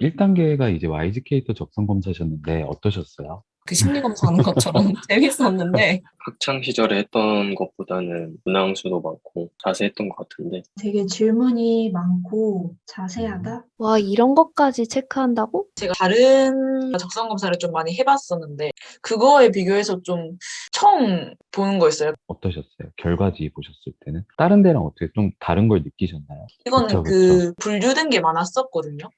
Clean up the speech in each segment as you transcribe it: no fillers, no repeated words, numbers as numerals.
1단계가 이제 YG케이터 적성 검사셨는데 어떠셨어요? 그 심리 검사하는 것처럼 재밌었는데 학창 시절에 했던 것보다는 문항수도 많고 자세했던 것 같은데 되게 질문이 많고 음. 자세하다? 와, 이런 것까지 체크한다고? 제가 다른 적성 검사를 좀 많이 해봤었는데 그거에 비교해서 좀 처음 보는 거였어요. 어떠셨어요? 결과지 보셨을 때는? 다른 데랑 어떻게 좀 다른 걸 느끼셨나요? 이거는 그쵸, 그쵸. 그 분류된 게 많았었거든요.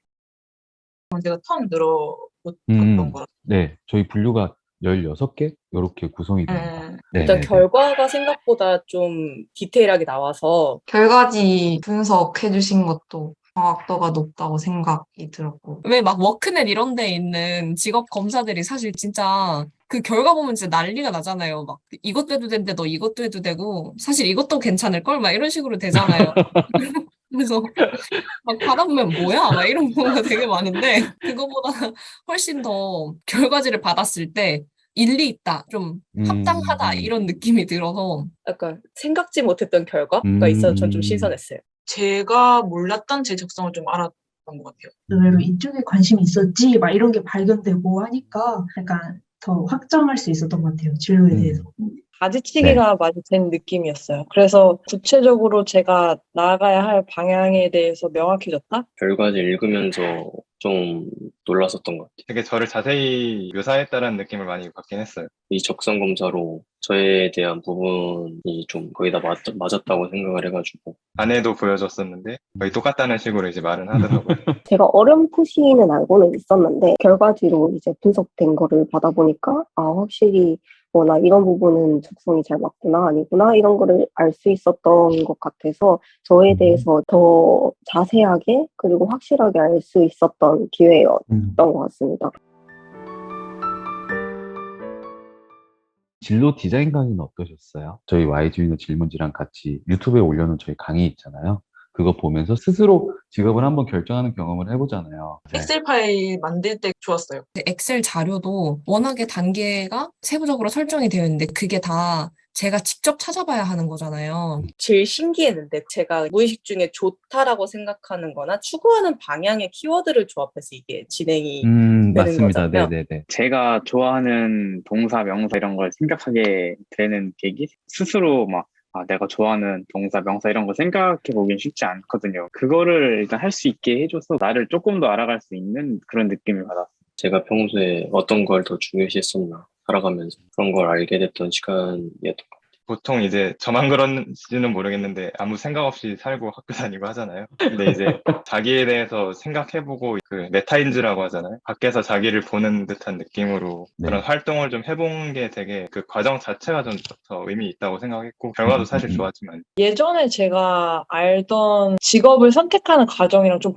제가 처음 들어봤던 음, 거라. 네. 저희 분류가 16개? 이렇게 구성이 됩니다. 일단 네네네. 결과가 생각보다 좀 디테일하게 나와서 결과지 분석해 주신 것도 정확도가 높다고 생각이 들었고. 왜 막 워크넷 이런 데 있는 직업 검사들이 사실 진짜 그 결과 보면 진짜 난리가 나잖아요. 막 이것도 해도 되는데 너 이것도 해도 되고 사실 이것도 괜찮을걸? 막 이런 식으로 되잖아요. 그래서 막 받아보면 뭐야? 막 이런 경우가 되게 많은데 그거보다 훨씬 더 결과지를 받았을 때 일리 있다, 좀 합당하다 음, 이런 느낌이 들어서 약간 생각지 못했던 결과가 있어서 전 좀 음, 신선했어요. 제가 몰랐던 제 적성을 좀 알았던 것 같아요. 의외로 이쪽에 관심이 있었지 막 이런 게 발견되고 하니까 약간 더 확정할 수 있었던 것 같아요. 진로에 대해서. 네. 가지치기가 많이 된 느낌이었어요. 그래서 구체적으로 제가 나아가야 할 방향에 대해서 명확해졌다? 결과지 읽으면서 좀 놀랐었던 것 같아요. 되게 저를 자세히 묘사했다라는 느낌을 많이 받긴 했어요. 이 적성 검사로 저에 대한 부분이 좀 거의 다 맞았다고 생각을 해가지고 아내도 보여줬었는데 거의 똑같다는 식으로 이제 말은 하더라고요. 제가 어렴풋이는 알고는 있었는데 결과지로 이제 분석된 거를 받아보니까 아 확실히 나 이런 부분은 적성이 잘 맞구나 아니구나 이런 거를 알 수 있었던 것 같아서 저에 대해서 더 자세하게 그리고 확실하게 알 수 있었던 기회였던 것 같습니다. 진로 디자인 강의는 어떠셨어요? 저희 YG위너 질문지랑 같이 유튜브에 올려놓은 저희 강의 있잖아요. 그거 보면서 스스로 직업을 한번 결정하는 경험을 해보잖아요. 네. 엑셀 파일 만들 때 좋았어요. 엑셀 자료도 워낙에 단계가 세부적으로 설정이 되어 있는데 그게 다 제가 직접 찾아봐야 하는 거잖아요. 제일 신기했는데 제가 무의식 중에 좋다라고 생각하는 거나 추구하는 방향의 키워드를 조합해서 이게 진행이 되는 맞습니다. 거잖아요. 네네네. 제가 좋아하는 동사, 명사 이런 걸 생각하게 되는 계기? 스스로 막, 내가 좋아하는 동사, 명사 이런 거 생각해 보긴 쉽지 않거든요. 그거를 일단 할 수 있게 해줘서 나를 조금 더 알아갈 수 있는 그런 느낌을 받았어요. 제가 평소에 어떤 걸 더 중요시했었나 살아가면서 그런 걸 알게 됐던 시간이었던 것 같아요. 보통 이제 저만 그런지는 모르겠는데 아무 생각 없이 살고 학교 다니고 하잖아요. 근데 이제 자기에 대해서 생각해보고 그 메타인지라고 하잖아요. 밖에서 자기를 보는 듯한 느낌으로 네. 그런 활동을 좀 해본 게 되게 그 과정 자체가 좀 더 의미 있다고 생각했고 결과도 사실 좋았지만 예전에 제가 알던 직업을 선택하는 과정이랑 좀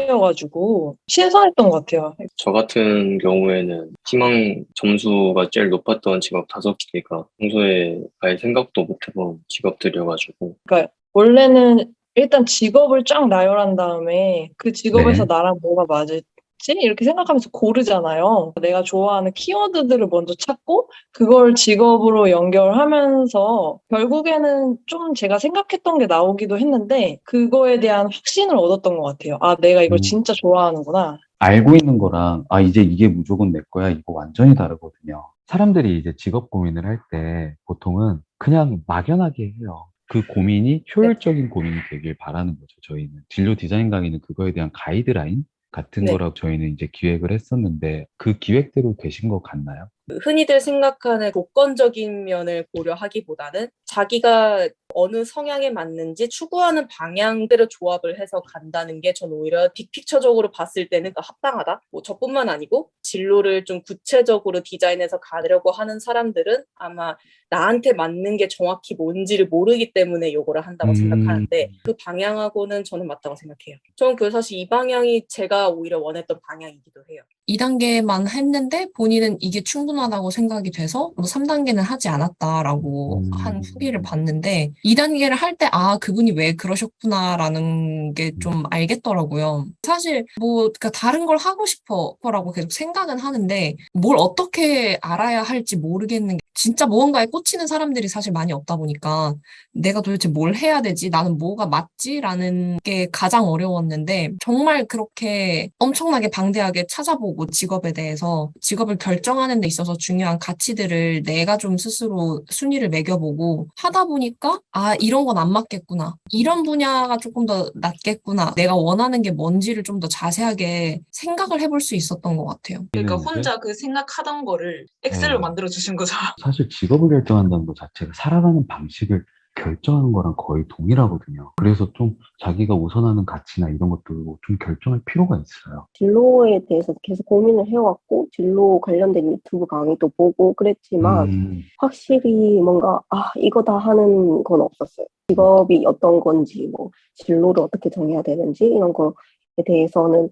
반대여가지고 신선했던 것 같아요. 저 같은 경우에는 희망 점수가 제일 높았던 직업 5개가 평소에 아예 생각도 못 해본 직업들이어가지고 원래는 일단 직업을 쫙 나열한 다음에 그 직업에서 네. 나랑 뭐가 맞을지 이렇게 생각하면서 고르잖아요. 내가 좋아하는 키워드들을 먼저 찾고 그걸 직업으로 연결하면서 결국에는 좀 제가 생각했던 게 나오기도 했는데 그거에 대한 확신을 얻었던 것 같아요. 아, 내가 이걸 진짜 좋아하는구나. 알고 있는 거랑, 이제 이게 무조건 내 거야. 이거 완전히 다르거든요. 사람들이 이제 직업 고민을 할 때 보통은 그냥 막연하게 해요. 그 고민이 효율적인 고민이 되길 바라는 거죠, 저희는. 진로 디자인 강의는 그거에 대한 가이드라인 같은 네. 거라고 저희는 이제 기획을 했었는데, 그 기획대로 되신 것 같나요? 흔히들 생각하는 조건적인 면을 고려하기보다는 자기가 어느 성향에 맞는지 추구하는 방향들을 조합을 해서 간다는 게 전 오히려 빅픽처적으로 봤을 때는 합당하다. 뭐 저뿐만 아니고 진로를 좀 구체적으로 디자인해서 가려고 하는 사람들은 아마 나한테 맞는 게 정확히 뭔지를 모르기 때문에 요거를 한다고 생각하는데 그 방향하고는 저는 맞다고 생각해요. 저는 그래서 사실 이 방향이 제가 오히려 원했던 방향이기도 해요. 2단계만 했는데 본인은 이게 충분하다고 생각이 돼서 뭐 3단계는 하지 않았다라고 한 후기를 봤는데 2단계를 할 때 아, 그분이 왜 그러셨구나라는 게 좀 알겠더라고요. 사실 뭐 그러니까 다른 걸 하고 싶어라고 계속 생각은 하는데 뭘 어떻게 알아야 할지 모르겠는 게 진짜 무언가에 꽂히는 사람들이 사실 많이 없다 보니까 내가 도대체 뭘 해야 되지? 나는 뭐가 맞지? 라는 게 가장 어려웠는데 정말 그렇게 엄청나게 방대하게 찾아보고 직업에 대해서 직업을 결정하는 데 있어서 중요한 가치들을 내가 좀 스스로 순위를 매겨보고 하다 보니까 아, 이런 건 안 맞겠구나. 이런 분야가 조금 더 낫겠구나. 내가 원하는 게 뭔지를 좀 더 자세하게 생각을 해볼 수 있었던 것 같아요. 그러니까 이제 혼자 그 생각하던 거를 엑셀로 네. 만들어 주신 거죠. 사실 직업을 결정한다는 것 자체가 살아가는 방식을 결정하는 거랑 거의 동일하거든요. 그래서 좀 자기가 우선하는 가치나 이런 것들도 좀 결정할 필요가 있어요. 진로에 대해서 계속 고민을 해왔고, 진로 관련된 유튜브 강의도 보고 그랬지만, 확실히 뭔가, 이거다 하는 건 없었어요. 직업이 어떤 건지, 뭐, 진로를 어떻게 정해야 되는지, 이런 거에 대해서는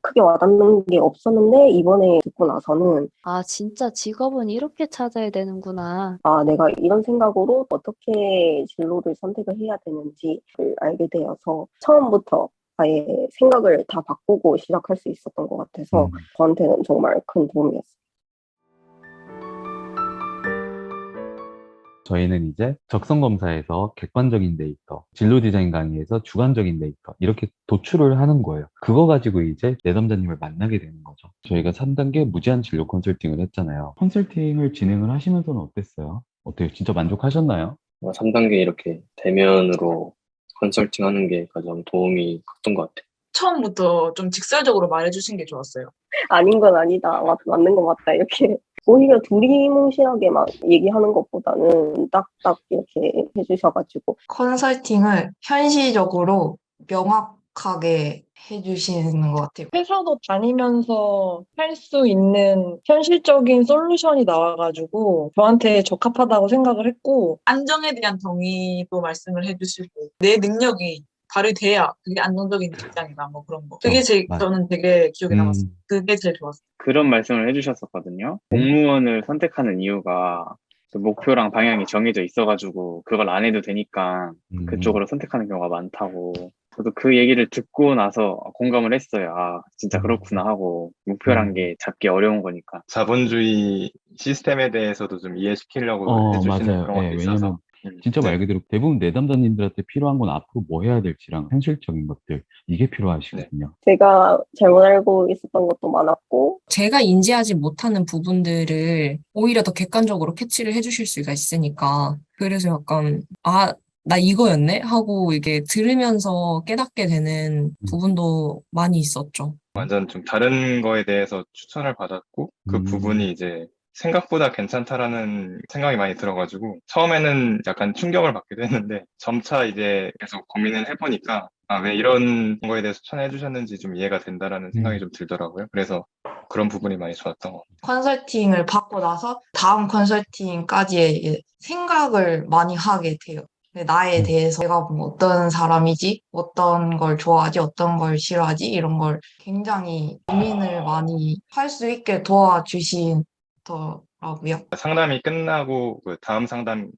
크게 와닿는 게 없었는데, 이번에 듣고 나서는, 아, 진짜 직업은 이렇게 찾아야 되는구나. 내가 이런 생각으로 어떻게 진로를 선택을 해야 되는지를 알게 되어서, 처음부터 아예 생각을 다 바꾸고 시작할 수 있었던 것 같아서, 저한테는 정말 큰 도움이었어요. 저희는 이제 적성검사에서 객관적인 데이터, 진로 디자인 강의에서 주관적인 데이터, 이렇게 도출을 하는 거예요. 그거 가지고 이제 내담자님을 만나게 되는 거죠. 저희가 3단계 무제한 진로 컨설팅을 했잖아요. 컨설팅을 진행을 하시면서는 어땠어요? 어때요? 진짜 만족하셨나요? 3단계 이렇게 대면으로 컨설팅 하는 게 가장 도움이 컸던 것 같아요. 처음부터 좀 직설적으로 말해주신 게 좋았어요. 아닌 건 아니다, 맞는 거 맞다, 이렇게. 오히려 두리뭉실하게 막 얘기하는 것보다는 딱딱 이렇게 해주셔가지고. 컨설팅을 현실적으로 명확하게 해주시는 것 같아요. 회사도 다니면서 할 수 있는 현실적인 솔루션이 나와가지고 저한테 적합하다고 생각을 했고, 안정에 대한 정의도 말씀을 해주시고 내 능력이 발휘돼야 그게 안정적인 직장이다 뭐 그런 거. 그게 저는 되게 기억에 남았어요. 그게 제일 좋았어요. 그런 말씀을 해주셨었거든요. 공무원을 선택하는 이유가 그 목표랑 방향이 정해져 있어가지고 그걸 안 해도 되니까 그쪽으로 선택하는 경우가 많다고. 저도 그 얘기를 듣고 나서 공감을 했어요. 아, 진짜 그렇구나 하고, 목표란 게 잡기 어려운 거니까. 자본주의 시스템에 대해서도 좀 이해시키려고 해주시는 맞아요. 그런 것도 예, 있어서. 왜냐면 진짜 말 그대로 대부분 내담자님들한테 필요한 건 앞으로 뭐 해야 될지랑 현실적인 것들, 이게 필요하시거든요. 제가 잘못 알고 있었던 것도 많았고, 제가 인지하지 못하는 부분들을 오히려 더 객관적으로 캐치를 해주실 수가 있으니까 그래서 약간 아, 나 이거였네? 하고 이게 들으면서 깨닫게 되는 부분도 많이 있었죠. 완전 좀 다른 거에 대해서 추천을 받았고, 그 부분이 이제 생각보다 괜찮다라는 생각이 많이 들어가지고, 처음에는 약간 충격을 받기도 했는데, 점차 이제 계속 고민을 해보니까, 왜 이런 거에 대해서 추천해 주셨는지 좀 이해가 된다라는 생각이 좀 들더라고요. 그래서 그런 부분이 많이 좋았던 것 같아요. 컨설팅을 받고 나서 다음 컨설팅까지의 생각을 많이 하게 돼요. 나에 대해서 내가 뭐 어떤 사람이지, 어떤 걸 좋아하지, 어떤 걸 싫어하지, 이런 걸 굉장히 고민을 많이 할 수 있게 도와주시더라고요. 상담이 끝나고 그 다음 상담이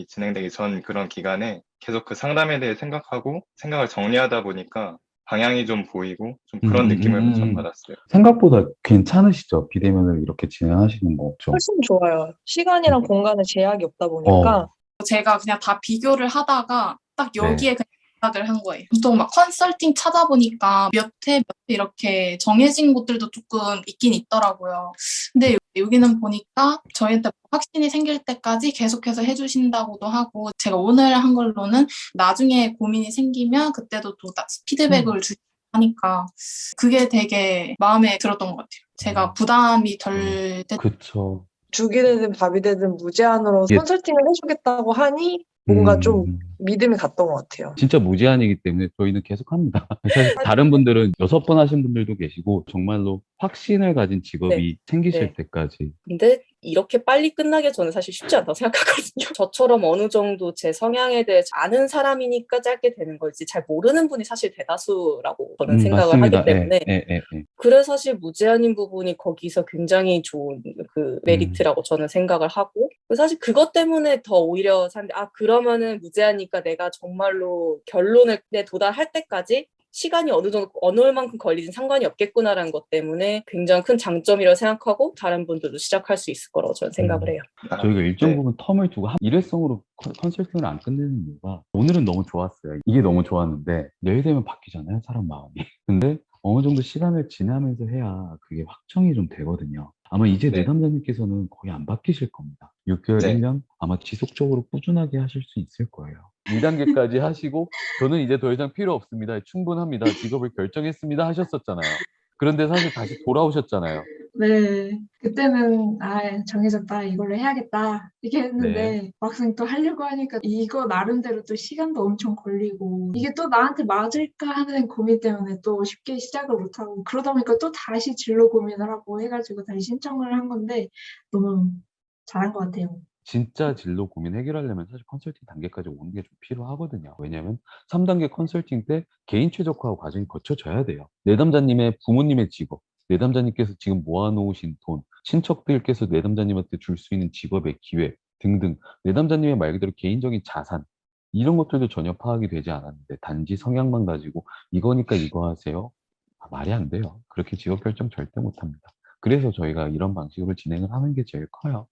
진행되기 전 그런 기간에 계속 그 상담에 대해 생각하고 생각을 정리하다 보니까 방향이 좀 보이고 좀 그런 느낌을 전 받았어요. 생각보다 괜찮으시죠? 비대면을 이렇게 진행하시는 거 없죠? 훨씬 좋아요. 시간이랑 공간에 제약이 없다 보니까. 제가 그냥 다 비교를 하다가 딱 여기에 그냥 생각을 한 거예요. 보통 막 컨설팅 찾아보니까 몇 회 이렇게 정해진 곳들도 조금 있긴 있더라고요. 근데 여기는 보니까 저희한테 확신이 생길 때까지 계속해서 해주신다고도 하고, 제가 오늘 한 걸로는 나중에 고민이 생기면 그때도 또 피드백을 주시고 하니까 그게 되게 마음에 들었던 것 같아요. 제가 부담이 덜 때. 그쵸. 죽이 되든 밥이 되든 무제한으로 컨설팅을 해주겠다고 하니 뭔가 좀 믿음이 갔던 것 같아요. 진짜 무제한이기 때문에 저희는 계속 합니다. 사실 다른 분들은 6번 하신 분들도 계시고 정말로 확신을 가진 직업이 생기실 때까지. 근데 이렇게 빨리 끝나게 저는 사실 쉽지 않다고 생각하거든요. 저처럼 어느 정도 제 성향에 대해서 아는 사람이니까 짧게 되는 거지 잘 모르는 분이 사실 대다수라고 저는 생각을 맞습니다. 하기 때문에 예. 그래서 사실 무제한인 부분이 거기서 굉장히 좋은 그 메리트라고 저는 생각을 하고 사실 그것 때문에 더 오히려 사람들이 그러면은 무제한이니까 내가 정말로 결론에 도달할 때까지 시간이 어느 정도 어느 얼만큼 걸리진 상관이 없겠구나라는 것 때문에 굉장히 큰 장점이라고 생각하고 다른 분들도 시작할 수 있을 거라고 저는 생각을 해요. 저희가 일정 네. 부분 텀을 두고 일회성으로 컨설팅을 안 끝내는 이유가 오늘은 너무 좋았어요. 이게 너무 좋았는데 내일 되면 바뀌잖아요, 사람 마음이. 근데 어느 정도 시간을 지나면서 해야 그게 확정이 좀 되거든요. 아마 이제 네. 내담자님께서는 거의 안 바뀌실 겁니다. 6개월, 네. 1년 아마 지속적으로 꾸준하게 하실 수 있을 거예요. 2단계까지 하시고 저는 이제 더 이상 필요 없습니다. 충분합니다. 직업을 결정했습니다. 하셨었잖아요. 그런데 사실 다시 돌아오셨잖아요. 네, 그때는 정해졌다, 이걸로 해야겠다 이렇게 네. 했는데 막상 또 하려고 하니까 이거 나름대로 또 시간도 엄청 걸리고 이게 또 나한테 맞을까 하는 고민 때문에 또 쉽게 시작을 못하고 그러다 보니까 또 다시 진로 고민을 하고 해가지고 다시 신청을 한 건데 너무 잘한 것 같아요. 진짜 진로 고민 해결하려면 사실 컨설팅 단계까지 오는 게 좀 필요하거든요. 왜냐면 3단계 컨설팅 때 개인 최적화 과정이 거쳐져야 돼요. 내담자님의 부모님의 직업, 내담자님께서 지금 모아놓으신 돈, 친척들께서 내담자님한테 줄 수 있는 직업의 기회 등등 내담자님의 말 그대로 개인적인 자산 이런 것들도 전혀 파악이 되지 않았는데 단지 성향만 가지고 이거니까 이거 하세요? 말이 안 돼요. 그렇게 직업 결정 절대 못합니다. 그래서 저희가 이런 방식으로 진행을 하는 게 제일 커요.